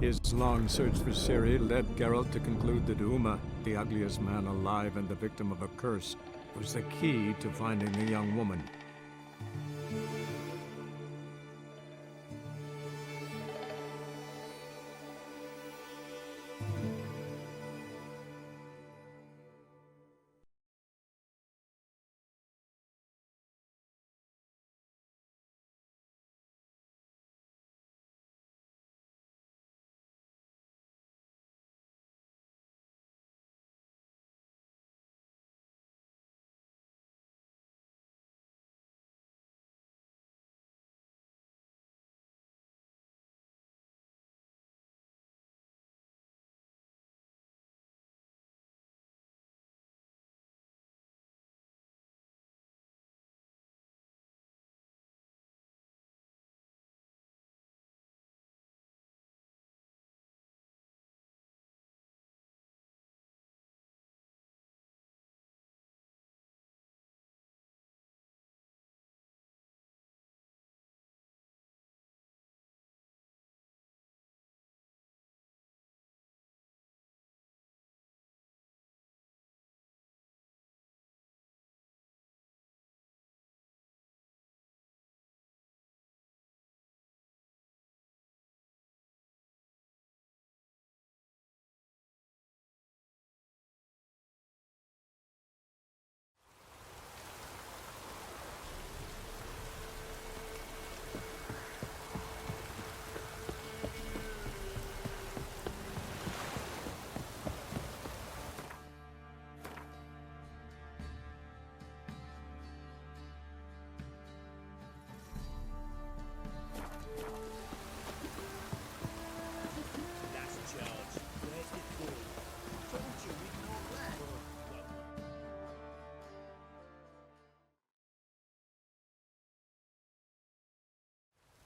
His long search for Ciri led Geralt to conclude that Uma, the ugliest man alive and the victim of a curse, was the key to finding the young woman.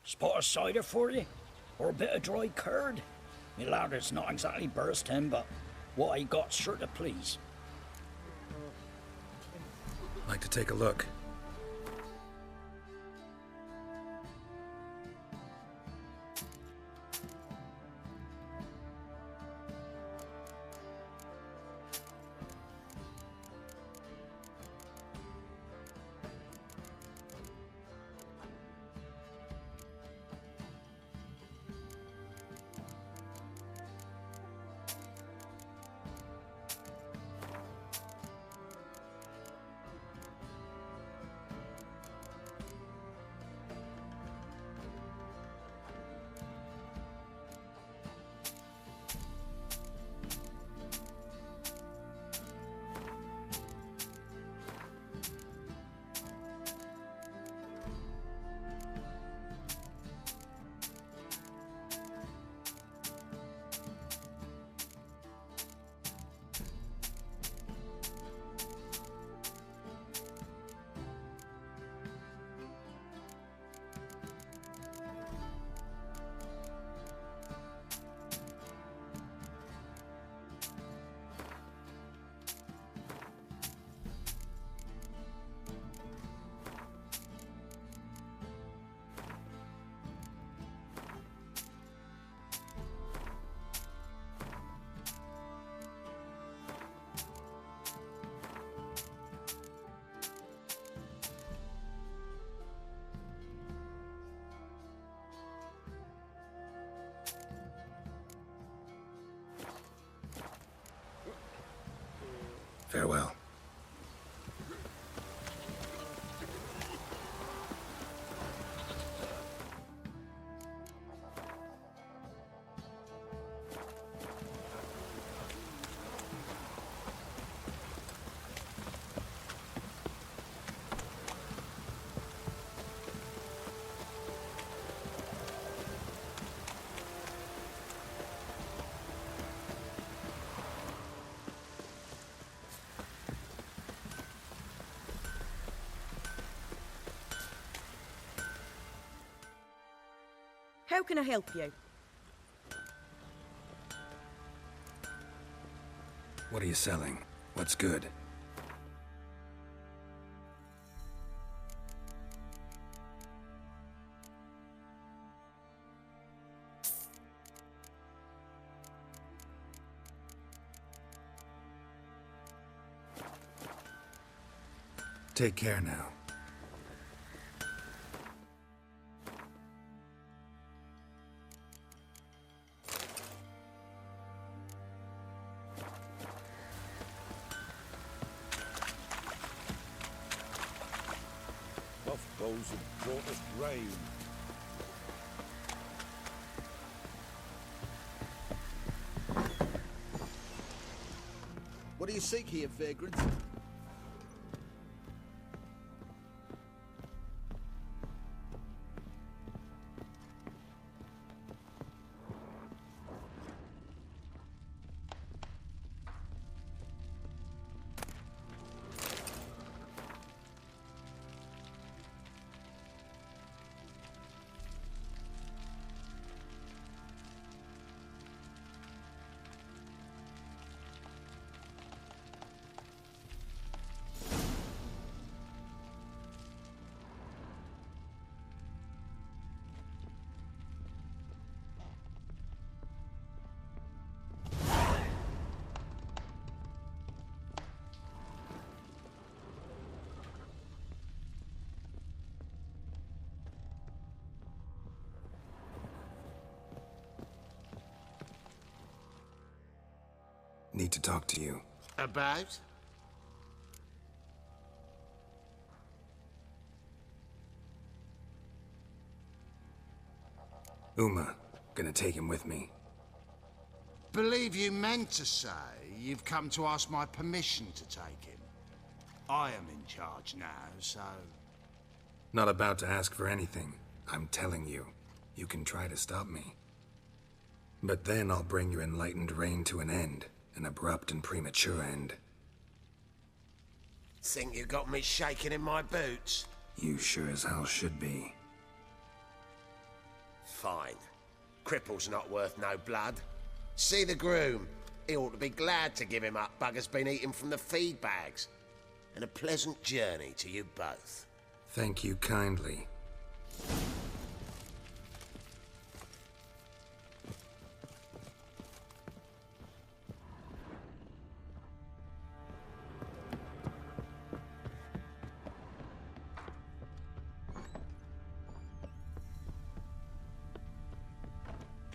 Spot of cider for you? Or a bit of dry curd? Me lather's not exactly bursting, but what I got's sure to please. Like to take a look. Farewell. How can I help you? What are you selling? What's good? Take care now. Puffballs have brought us rain. What do you seek here, vagrants? Need to talk to you. About? Uma. Gonna take him with me. Believe you meant to say you've come to ask my permission to take him. I am in charge now, so... Not about to ask for anything. I'm telling you. You can try to stop me. But then I'll bring your enlightened reign to an end. An abrupt and premature end. Think you got me shaking in my boots? You sure as hell should be. Fine. Cripple's not worth no blood. See the groom. He ought to be glad to give him up. Bugger's been eating from the feed bags. And a pleasant journey to you both. Thank you kindly.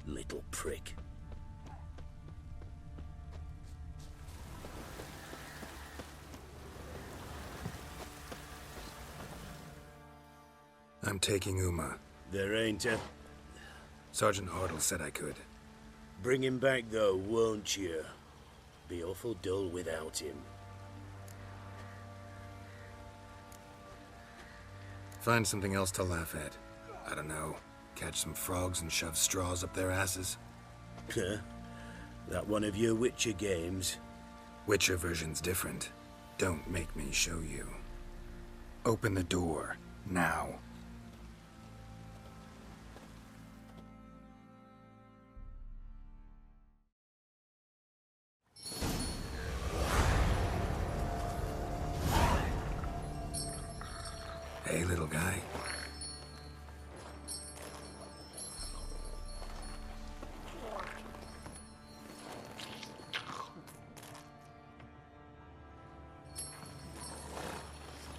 Little prick. I'm taking Uma. There ain't a... Sergeant Hartle said I could. Bring him back, though, won't you? Be awful dull without him. Find something else to laugh at. I don't know. Catch some frogs and shove straws up their asses. Huh? That one of your Witcher games? Witcher version's different. Don't make me show you. Open the door. Now. Hey, little guy.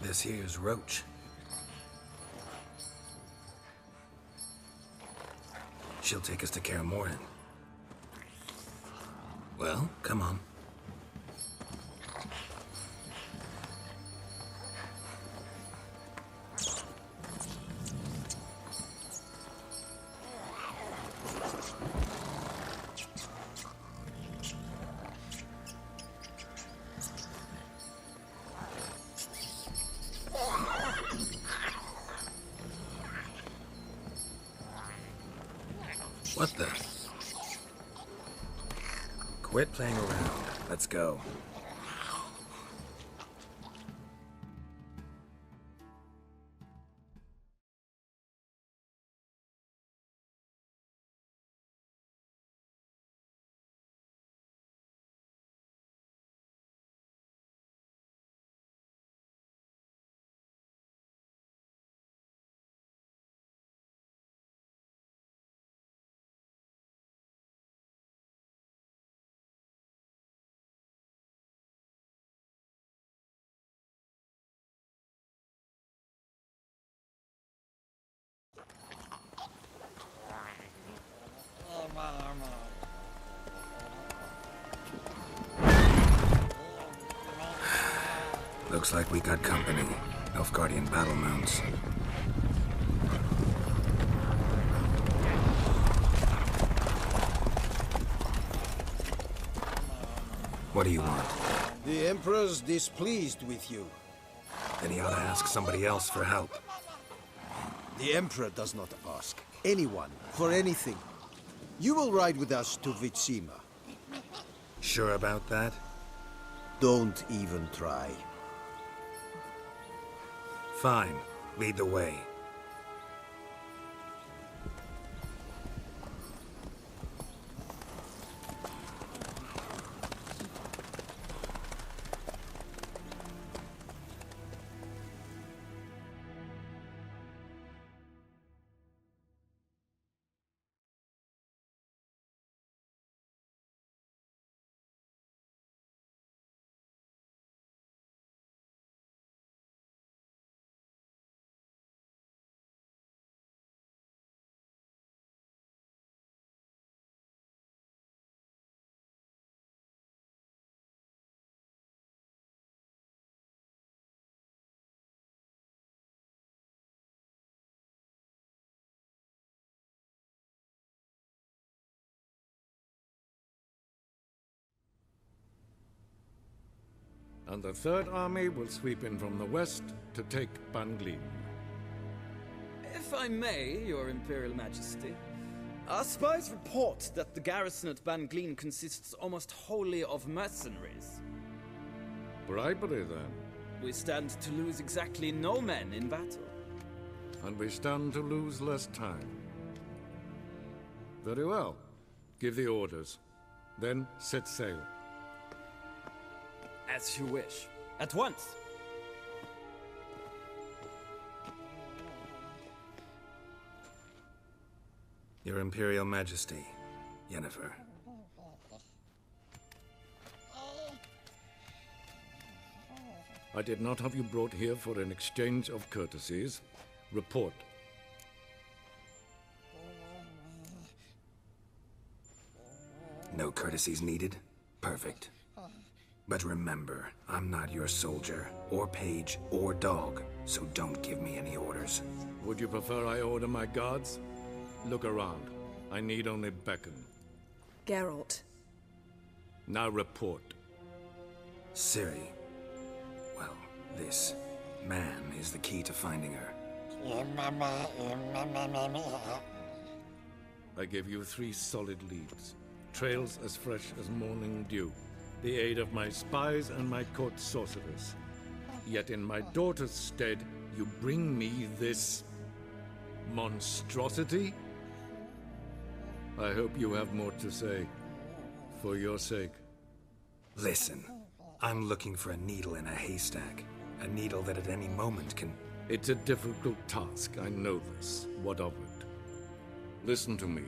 This here's Roach. She'll take us to Kaer Morhen. Well, come on. What the? Quit playing around. Let's go. Looks like we got company. Nilfgaardian battle mounts. What do you want? The Emperor's displeased with you. Then he ought to ask somebody else for help. The Emperor does not ask anyone for anything. You will ride with us to Vitsima. Sure about that? Don't even try. Fine. Lead the way. And the Third Army will sweep in from the west to take Banglin. If I may, Your Imperial Majesty, our spies report that the garrison at Banglin consists almost wholly of mercenaries. Bribery, then. We stand to lose exactly no men in battle. And we stand to lose less time. Very well. Give the orders. Then set sail. As you wish. At once. Your Imperial Majesty, Yennefer. I did not have you brought here for an exchange of courtesies. Report. No courtesies needed? Perfect. But remember, I'm not your soldier, or page, or dog, so don't give me any orders. Would you prefer I order my guards? Look around. I need only beckon. Geralt. Now report. Ciri. Well, this man is the key to finding her. I give you 3 solid leads. Trails as fresh as morning dew. The aid of my spies and my court sorcerers. Yet in my daughter's stead, you bring me this monstrosity? I hope you have more to say. For your sake. Listen, I'm looking for a needle in a haystack. A needle that at any moment can... It's a difficult task, I know this. What of it? Listen to me.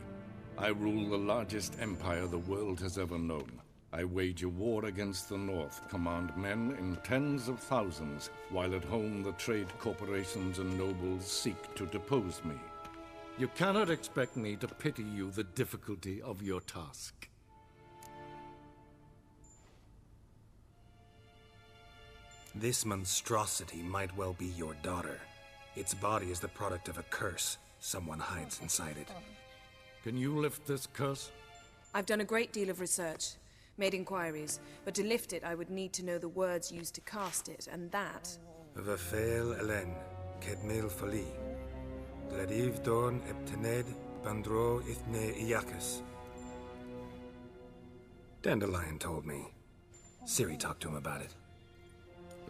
I rule the largest empire the world has ever known. I wage a war against the North, command men in tens of thousands, while at home the trade corporations and nobles seek to depose me. You cannot expect me to pity you the difficulty of your task. This monstrosity might well be your daughter. Its body is the product of a curse. Someone hides inside it. Can you lift this curse? I've done a great deal of research, made inquiries, but to lift it I would need to know the words used to cast it, and that... Vafel Elen, Kedmil Fali. Gladiv Dorn Eptened Bandro Ithne Iacus. Dandelion told me. Ciri talked to him about it.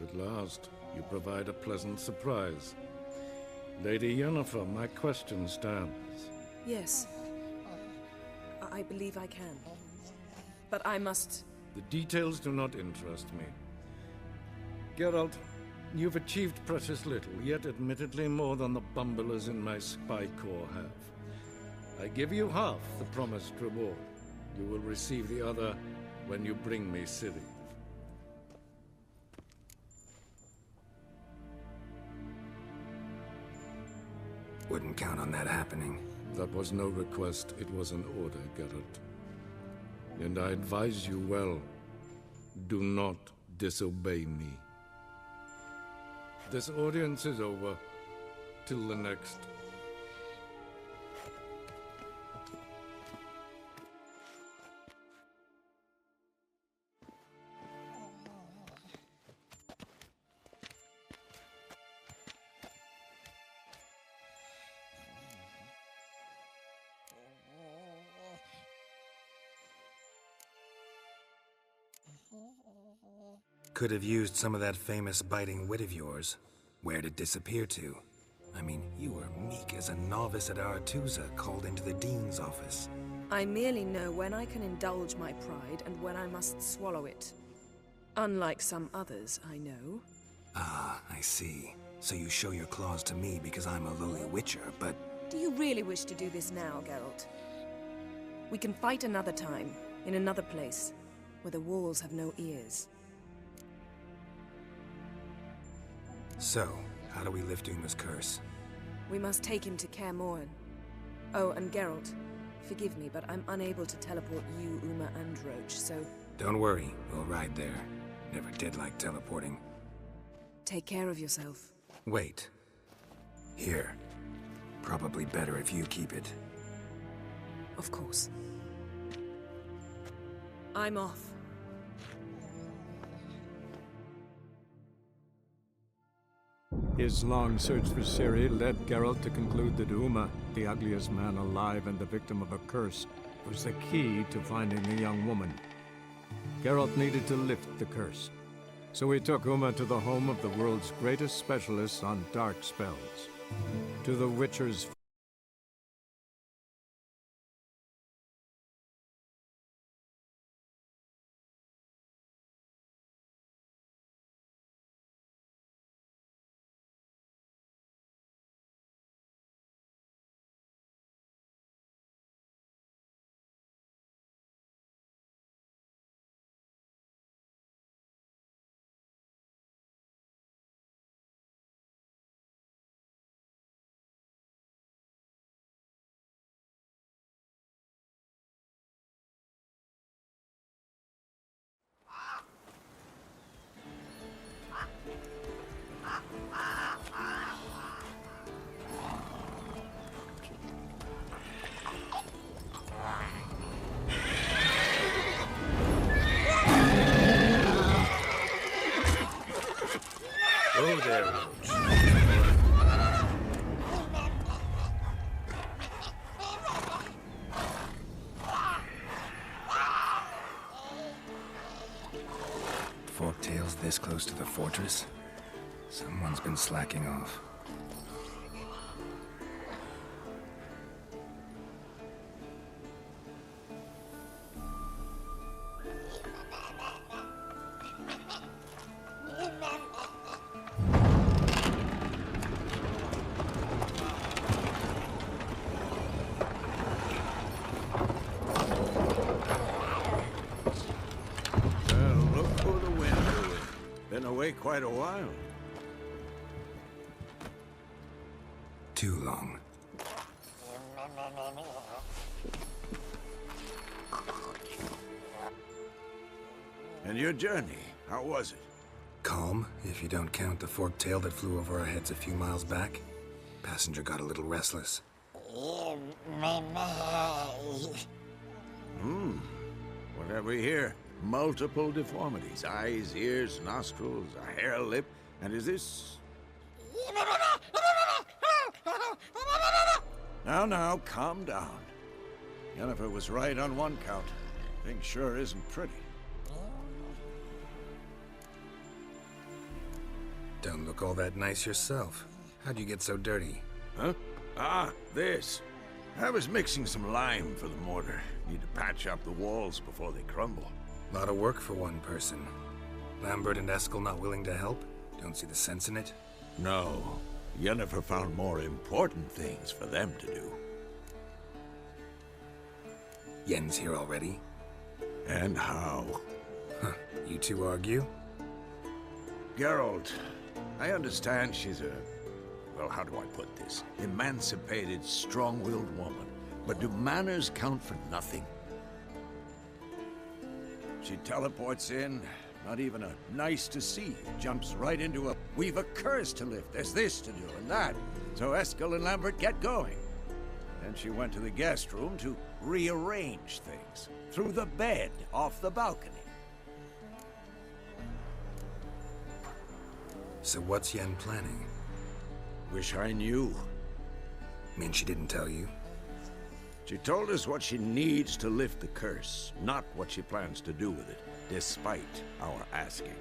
At last, you provide a pleasant surprise. Lady Yennefer, my question stands. Yes. I believe I can. But I must... The details do not interest me. Geralt, you've achieved precious little, yet admittedly more than the bumblers in my spy corps have. I give you half the promised reward. You will receive the other when you bring me Ciri. Wouldn't count on that happening. That was no request, it was an order, Geralt. And I advise you well, do not disobey me. This audience is over. Till the next. Could have used some of that famous biting wit of yours. Where'd it disappear to? I mean, you were meek as a novice at Aretusa called into the dean's office. I merely know when I can indulge my pride and when I must swallow it. Unlike some others I know. Ah, I see. So you show your claws to me because I'm a lowly witcher, but... Do you really wish to do this now, Geralt? We can fight another time, in another place, where the walls have no ears. So, how do we lift Uma's curse? We must take him to Kaer Morhen. Oh, and Geralt, forgive me, but I'm unable to teleport you, Uma, and Roach, so... Don't worry, we'll ride there. Never did like teleporting. Take care of yourself. Wait. Here. Probably better if you keep it. Of course. I'm off. His long search for Ciri led Geralt to conclude that Uma, the ugliest man alive and the victim of a curse, was the key to finding the young woman. Geralt needed to lift the curse, so he took Uma to the home of the world's greatest specialists on dark spells, to the Witcher's Oh, there, Roach. Forktail's this close to the fortress? Someone's been slacking off. Quite a while. Too long. And your journey, how was it? Calm, if you don't count the forktail that flew over our heads a few miles back. Passenger got a little restless. What have we here? Multiple deformities. Eyes, ears, nostrils, a hair lip. And is this... Now, calm down. Yennefer was right on one count. Thing sure isn't pretty. Don't look all that nice yourself. How'd you get so dirty? Huh? Ah, this. I was mixing some lime for the mortar. Need to patch up the walls before they crumble. Lot of work for one person. Lambert and Eskel not willing to help? Don't see the sense in it? No. Yennefer found more important things for them to do. Yen's here already? And how? Huh. You two argue? Geralt, I understand she's a... well, how do I put this? Emancipated, strong-willed woman. But do manners count for nothing? She teleports in, Not even a nice to see you. Jumps right into a, we've a curse to lift, there's this to do and that. So Eskel and Lambert get going. Then she went to the guest room to rearrange things. Through the bed, off the balcony. So what's Yen planning? Wish I knew. Mean she didn't tell you? She told us what she needs to lift the curse, not what she plans to do with it, despite our asking.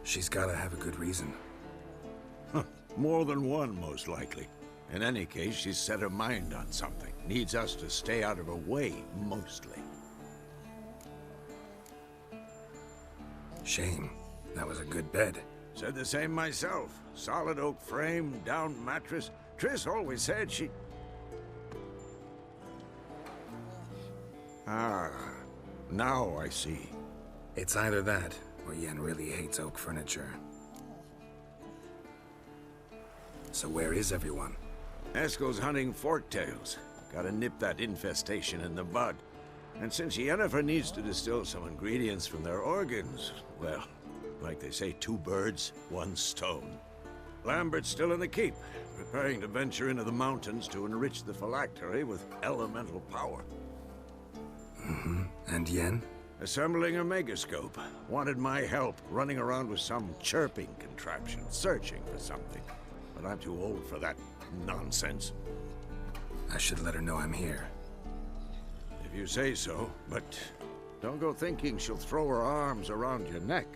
She's gotta have a good reason. More than one, most likely. In any case, she's set her mind on something. Needs us to stay out of her way, mostly. Shame. That was a good bed. Said the same myself. Solid oak frame, down mattress. Triss always said she... Ah, now I see. It's either that, or Yen really hates oak furniture. So where is everyone? Eskel's hunting forktails. Gotta nip that infestation in the bud. And since Yennefer needs to distill some ingredients from their organs, well, like they say, 2 birds, 1 stone. Lambert's still in the keep, preparing to venture into the mountains to enrich the phylactery with elemental power. Mm-hmm. And Yen? Assembling a megascope. Wanted my help running around with some chirping contraption, searching for something. But I'm too old for that nonsense. I should let her know I'm here. If you say so, but don't go thinking she'll throw her arms around your neck.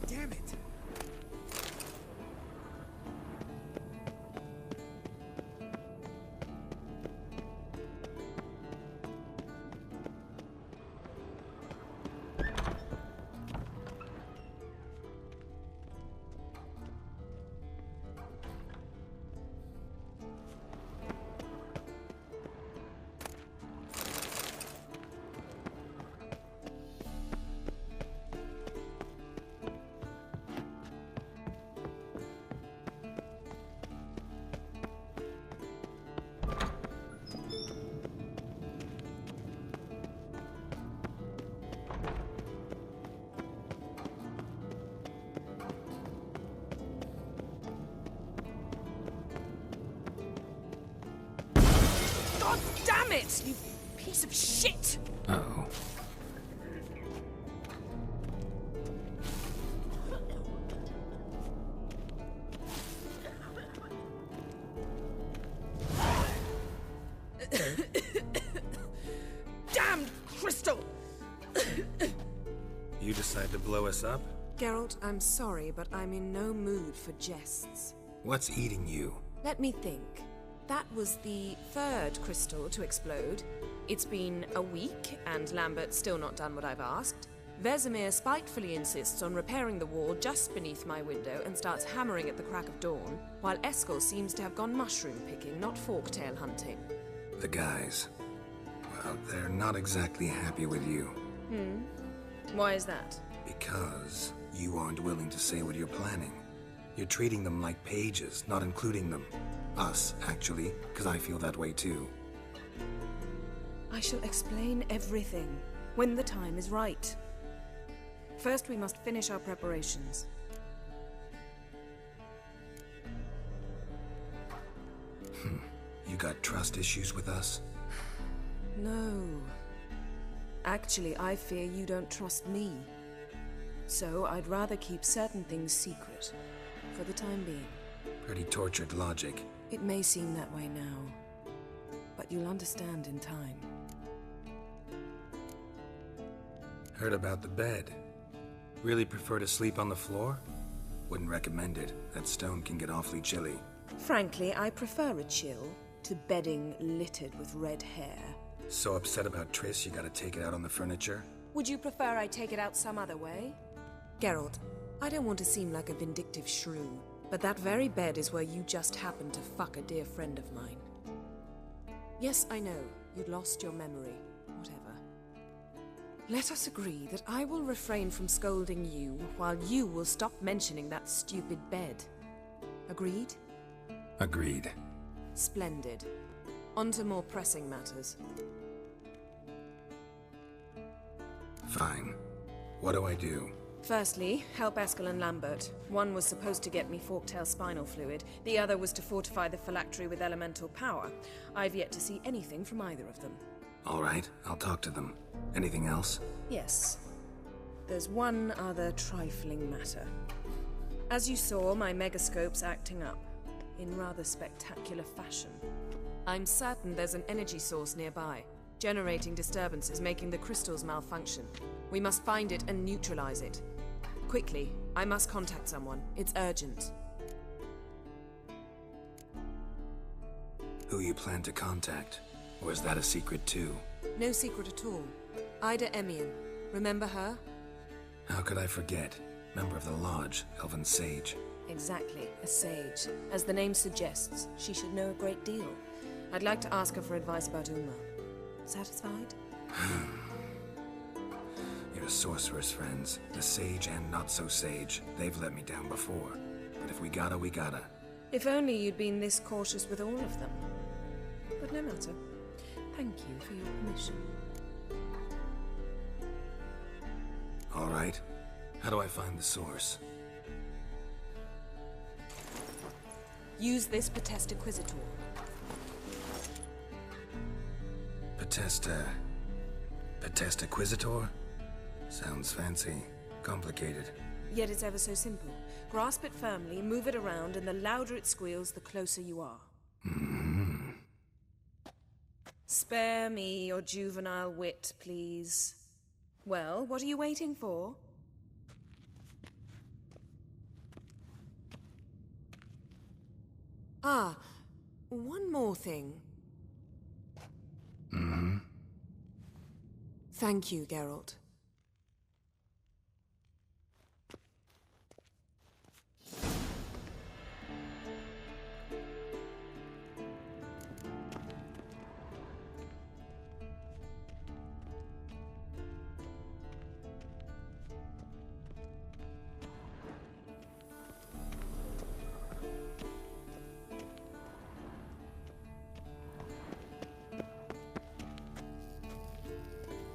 Damn it! God damn it, you piece of shit! Uh-oh. Damned crystal! You decide to blow us up? Geralt, I'm sorry, but I'm in no mood for jests. What's eating you? Let me think. That was the 3rd crystal to explode. It's been a week, and Lambert's still not done what I've asked. Vesemir spitefully insists on repairing the wall just beneath my window and starts hammering at the crack of dawn, while Eskel seems to have gone mushroom picking, not forktail hunting. The guys. Well, they're not exactly happy with you. Why is that? Because You aren't willing to say what you're planning. You're treating them like pages, not including them. Us, actually, because I feel that way too. I shall explain everything when the time is right. First, we must finish our preparations. You got trust issues with us? No. Actually, I fear you don't trust me. So I'd rather keep certain things secret, for the time being. Pretty tortured logic. It may seem that way now, but you'll understand in time. Heard about the bed. Really prefer to sleep on the floor? Wouldn't recommend it. That stone can get awfully chilly. Frankly, I prefer a chill to bedding littered with red hair. So upset about Triss, you gotta take it out on the furniture? Would you prefer I take it out some other way? Geralt, I don't want to seem like a vindictive shrew, but that very bed is where you just happened to fuck a dear friend of mine. Yes, I know, you'd lost your memory. Whatever. Let us agree that I will refrain from scolding you, while you will stop mentioning that stupid bed. Agreed? Agreed. Splendid. On to more pressing matters. Fine. What do I do? Firstly, help Eskel and Lambert. One was supposed to get me forktail spinal fluid, the other was to fortify the phylactery with elemental power. I've yet to see anything from either of them. All right, I'll talk to them. Anything else? Yes. There's one other trifling matter. As you saw, my megascope's acting up, in rather spectacular fashion. I'm certain there's an energy source nearby, generating disturbances, making the crystals malfunction. We must find it and neutralize it. Quickly, I must contact someone. It's urgent. Who you plan to contact? Or is that a secret too? No secret at all. Ida Emian. Remember her? How could I forget? Member of the Lodge, Elven Sage. Exactly, a sage. As the name suggests, she should know a great deal. I'd like to ask her for advice about Uma. Satisfied? Your sorceress friends, the sage and not so sage, they've let me down before. But if we gotta, we gotta. If only you'd been this cautious with all of them. But no matter. Thank you for your permission. All right. How do I find the source? Use this Potesta Quisitor. Potesta Quisitor? Sounds fancy. Complicated. Yet it's ever so simple. Grasp it firmly, move it around, and the louder it squeals, the closer you are. Spare me your juvenile wit, please. Well, what are you waiting for? Ah, one more thing. Thank you, Geralt.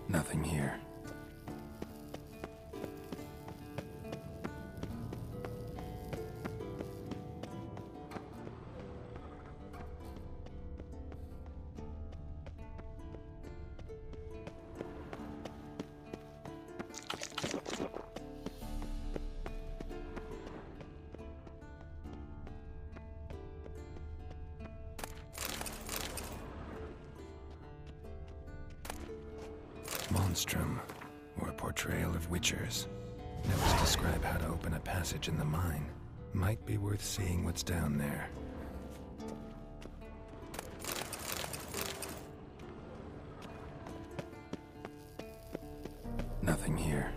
Nothing here. Monstrum, or a portrayal of witchers. Notes describe how to open a passage in the mine. Might be worth seeing what's down there. Nothing here.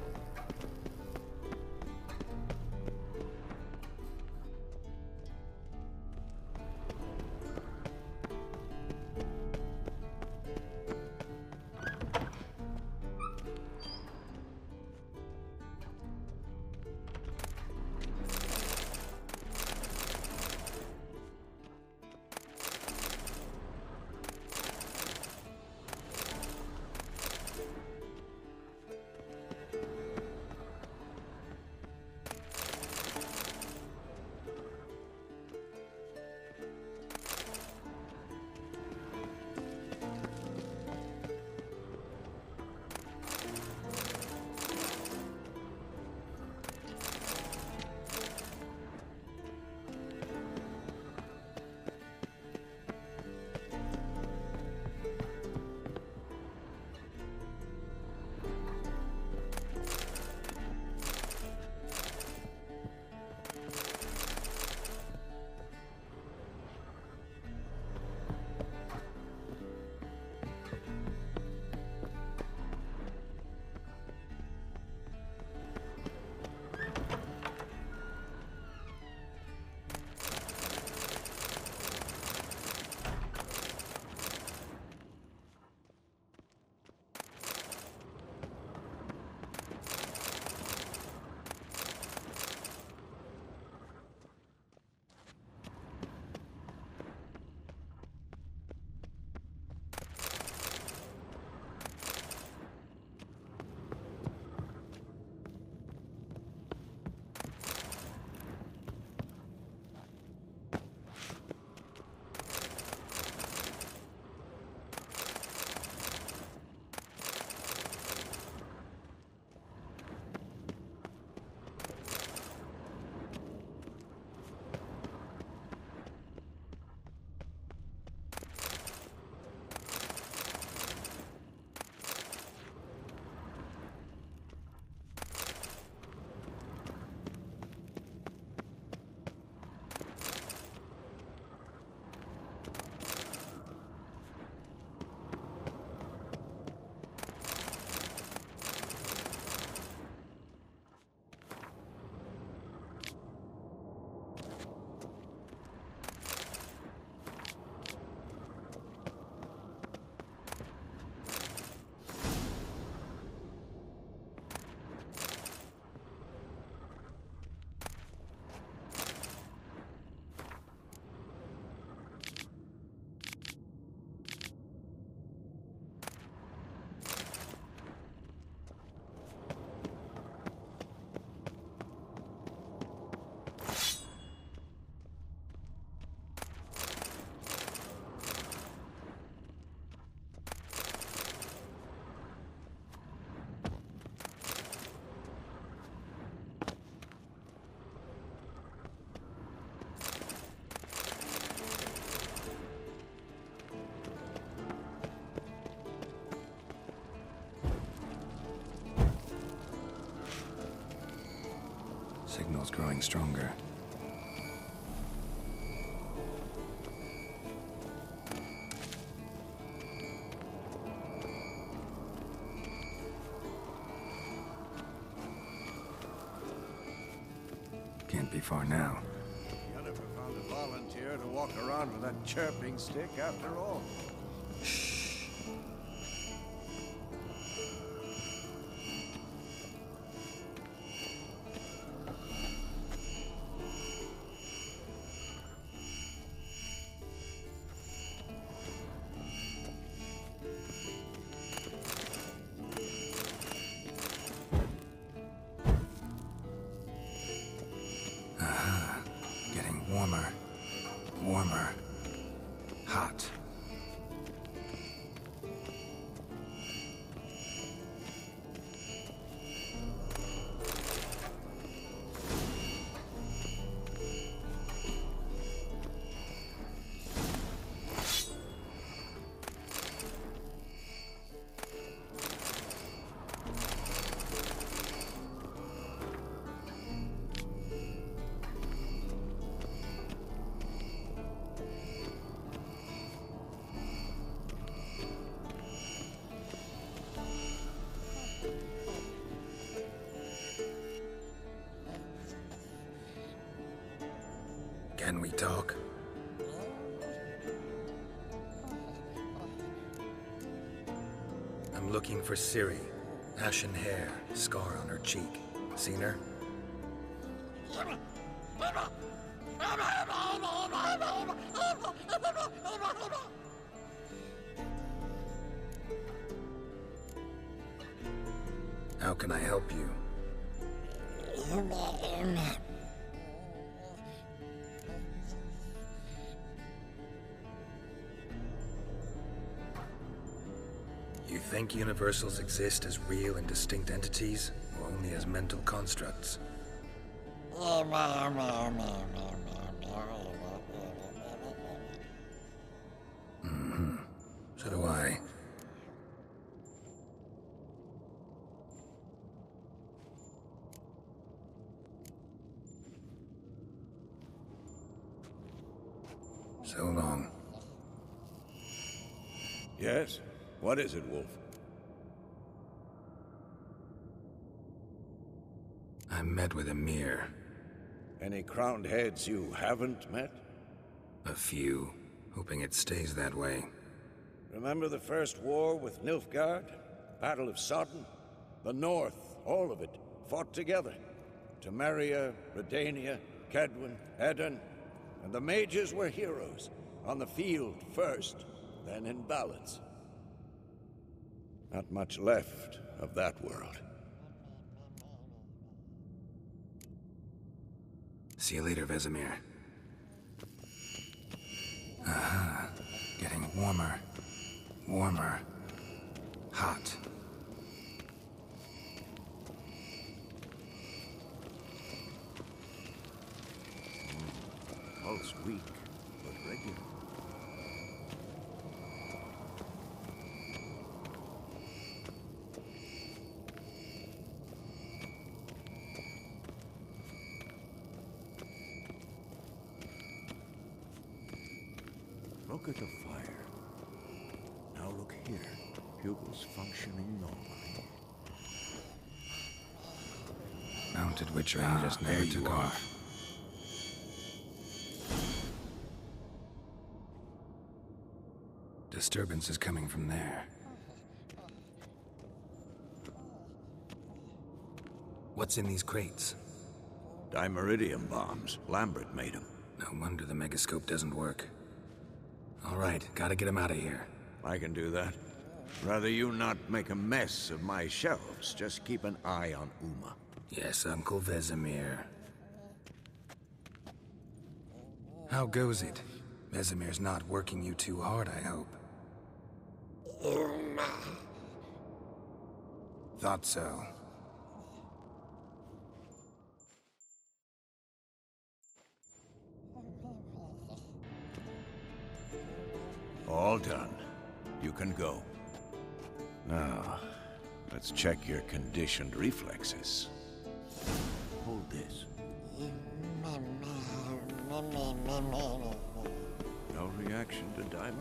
signal's growing stronger. Can't be far now. Yennefer found a volunteer to walk around with that chirping stick after all. Warmer. Warmer. Hot. Can we talk? I'm looking for Ciri. Ashen hair, scar on her cheek. Seen her? How can I help you? You think universals exist as real and distinct entities, or only as mental constructs? So do I. So long. Yes? What is it, Wolf? I met with Emir. Any crowned heads you haven't met? A few, hoping it stays that way. Remember the first war with Nilfgaard? Battle of Sodden? The North, all of it, fought together. Temeria, Redania, Kedwen, Edirn, and the mages were heroes. On the field first, then in ballads. Not much left of that world. See you later, Vesemir. Getting warmer. Warmer. Hot. Pulse weak, but regular. Look at the fire. Now look here. Pupils functioning normally. Mounted Witcher and just never took off. Disturbance is coming from there. What's in these crates? Dimeridium bombs. Lambert made them. No wonder the megascope doesn't work. All right, gotta get him out of here. I can do that. Rather you not make a mess of my shelves. Just keep an eye on Uma. Yes, Uncle Vesemir. How goes it? Vesemir's not working you too hard, I hope. Thought so. All done. You can go. Now, let's check your conditioned reflexes. Hold this. No reaction to Dimeria.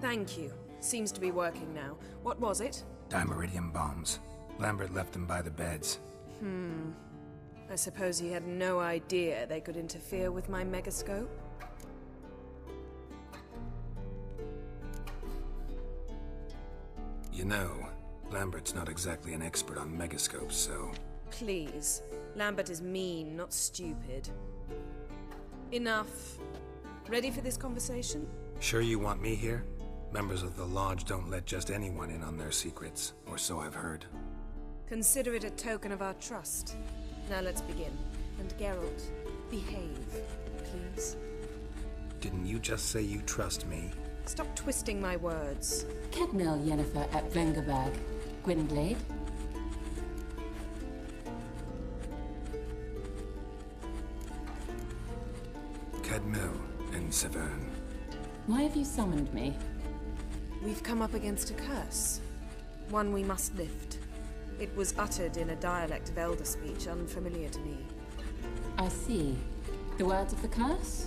Thank you. Seems to be working now. What was it? Dimeridium bombs. Lambert left them by the beds. I suppose he had no idea they could interfere with my megascope? You know, Lambert's not exactly an expert on megascopes, so... Please. Lambert is mean, not stupid. Enough. Ready for this conversation? Sure you want me here? Members of the Lodge don't let just anyone in on their secrets, or so I've heard. Consider it a token of our trust. Now let's begin. And Geralt, behave, please. Didn't you just say you trust me? Stop twisting my words. Kedmil Yennefer at Vengerberg. Gwynblade. Kedmil and Severn. Why have you summoned me? We've come up against a curse. One we must lift. It was uttered in a dialect of elder speech unfamiliar to me. I see. The words of the curse?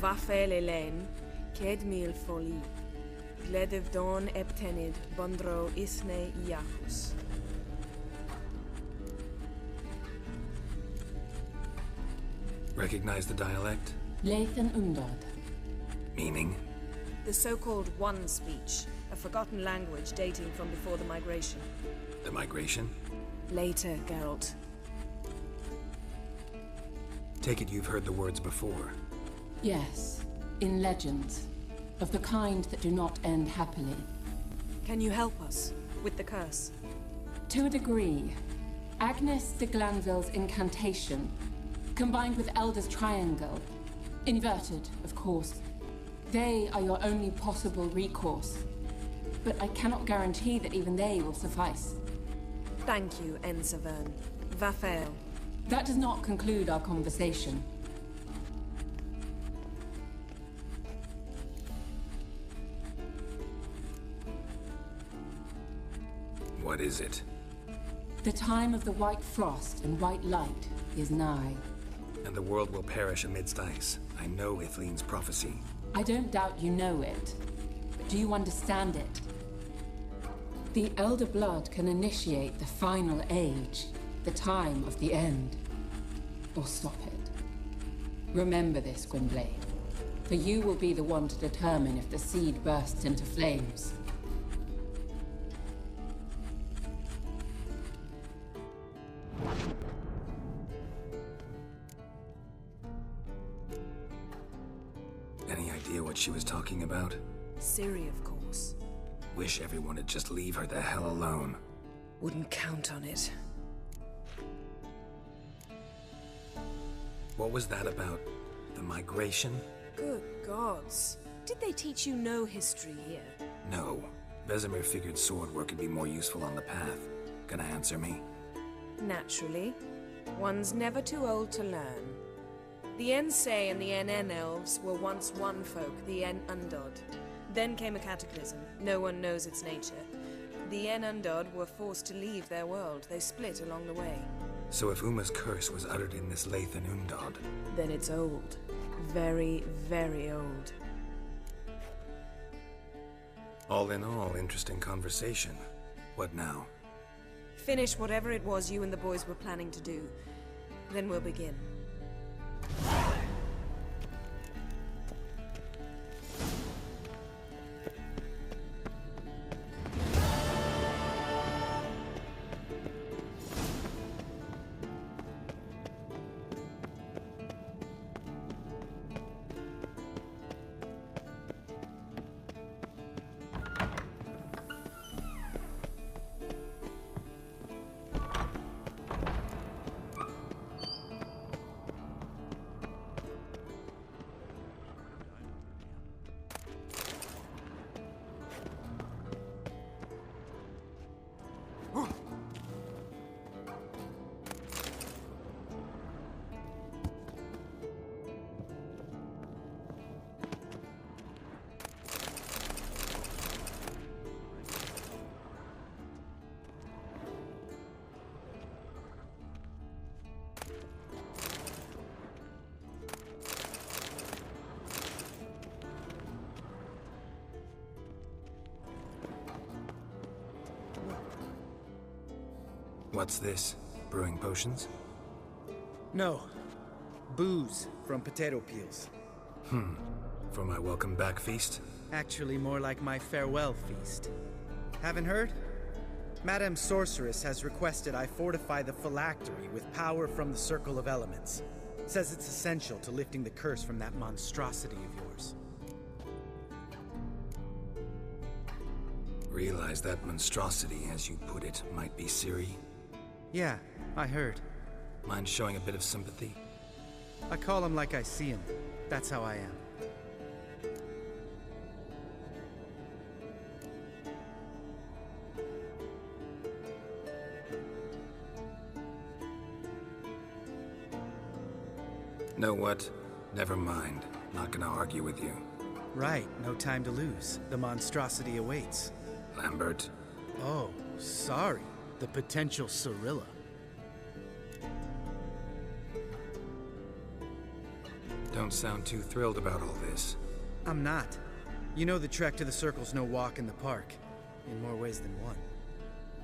Vafel Elaine, Kedmil Foli, Gledev Don Eptenid, Bondro Isne Iacus. Recognize the dialect? Lathan Undod. Meaning? The so-called One Speech, a forgotten language dating from before the migration. The migration? Later, Geralt. Take it you've heard the words before. Yes, in legends. Of the kind that do not end happily. Can you help us with the curse? To a degree. Agnes de Glanville's incantation, combined with Elder's triangle, inverted, of course. They are your only possible recourse. But I cannot guarantee that even they will suffice. Thank you, Severn. Vafel. That does not conclude our conversation. What is it? The time of the white frost and white light is nigh. And the world will perish amidst ice. I know Ithleen's prophecy. I don't doubt you know it, but do you understand it? The Elder Blood can initiate the final age, the time of the end, or stop it. Remember this, Gwynblade, for you will be the one to determine if the seed bursts into flames. Any idea what she was talking about? Ciri, of course. Wish everyone would just leave her the hell alone. Wouldn't count on it. What was that about? The migration? Good gods. Did they teach you no history here? No. Vesemir figured sword work would be more useful on the path. Gonna answer me? Naturally. One's never too old to learn. The Ensei and the NN elves were once one folk, the En Undod. Then came a cataclysm. No one knows its nature. The En Undod were forced to leave their world. They split along the way. So if Uma's curse was uttered in this Lathan Undod... Then it's old. Very, very old. All in all, interesting conversation. What now? Finish whatever it was you and the boys were planning to do. Then we'll begin. What's this? Brewing potions? No. Booze from potato peels. For my welcome back feast? Actually, more like my farewell feast. Haven't heard? Madame Sorceress has requested I fortify the phylactery with power from the Circle of Elements. Says it's essential to lifting the curse from that monstrosity of yours. Realize that monstrosity, as you put it, might be Ciri? Yeah, I heard. Mind showing a bit of sympathy? I call him like I see him. That's how I am. Know what? Never mind. Not gonna argue with you. Right, no time to lose. The monstrosity awaits. Lambert. Oh, sorry. The potential Cirilla. Don't sound too thrilled about all this. I'm not. You know the trek to the Circle's no walk in the park. In more ways than one.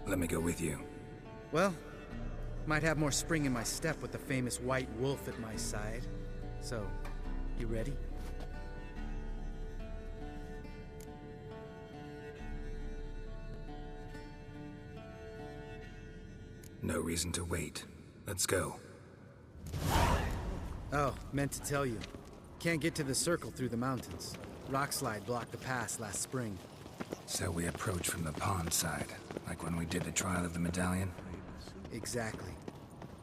Let me go with you. Well, might have more spring in my step with the famous white wolf at my side. So, you ready? No reason to wait. Let's go. Oh, meant to tell you. Can't get to the Circle through the mountains. Rockslide blocked the pass last spring. So we approach from the pond side, like when we did the trial of the medallion? Exactly.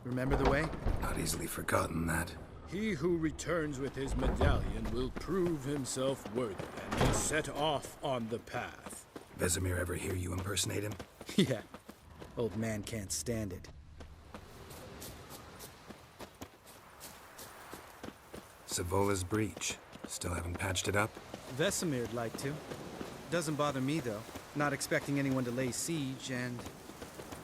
Remember the way? Not easily forgotten, that. He who returns with his medallion will prove himself worthy and be set off on the path. Vesemir ever hear you impersonate him? Yeah. Old man can't stand it. Savola's breach. Still haven't patched it up? Vesemir'd like to. Doesn't bother me, though. Not expecting anyone to lay siege, and...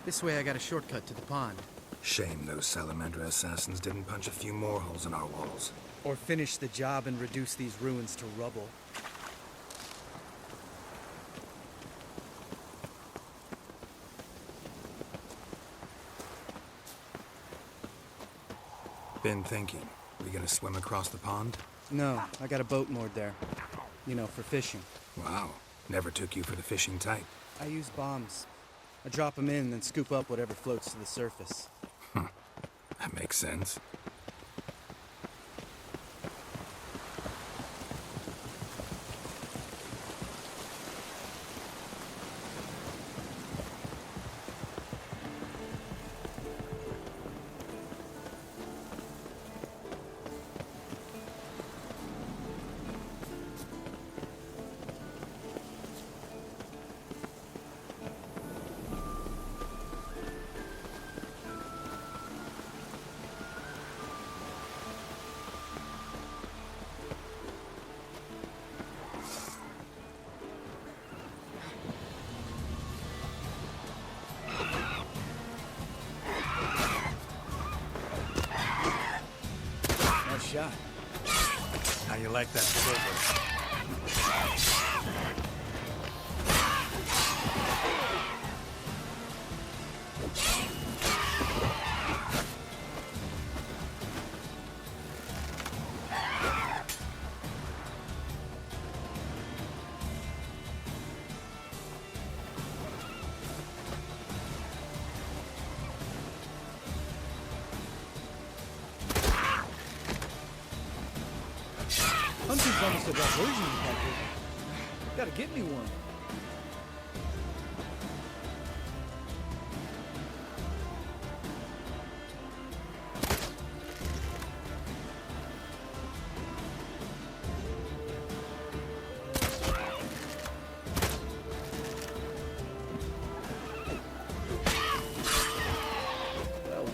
this way I got a shortcut to the pond. Shame those Salamandra assassins didn't punch a few more holes in our walls. Or finish the job and reduce these ruins to rubble. Been thinking. We gonna swim across the pond? No, I got a boat moored there. You know, for fishing. Wow. Never took you for the fishing type. I use bombs. I drop them in, then scoop up whatever floats to the surface. That makes sense. Shot. How you like that silver? Hunting's almost a diversion package. Gotta get me one.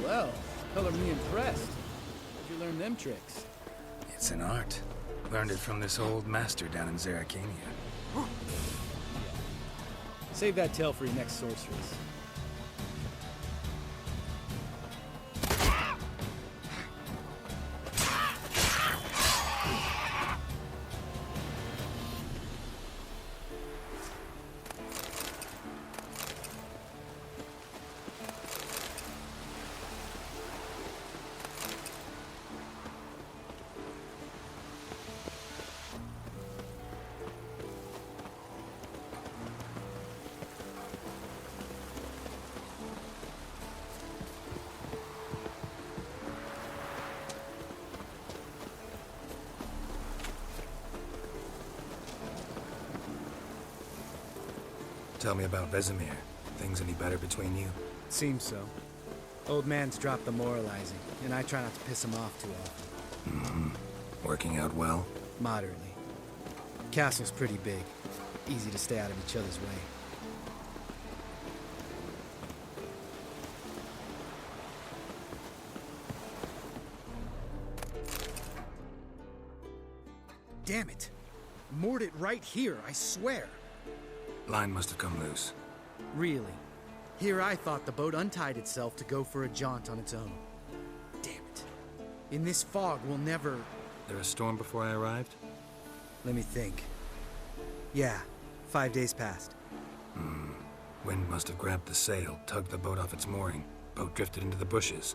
Well, color me impressed. Where'd you learn them tricks? It's an art. Learned it from this old master down in Zerrikania. Save that tale for your next sorceress. Tell me about Vesemir. Things any better between you? Seems so. Old man's dropped the moralizing, and I try not to piss him off too often. Mm-hmm. Working out well? Moderately. Castle's pretty big. Easy to stay out of each other's way. Damn it! Moored it right here, I swear! Line must have come loose. Really? Here I thought the boat untied itself to go for a jaunt on its own. Damn it. In this fog, we'll never... There a storm before I arrived? Let me think. Yeah, 5 days passed. Wind must have grabbed the sail, tugged the boat off its mooring. Boat drifted into the bushes.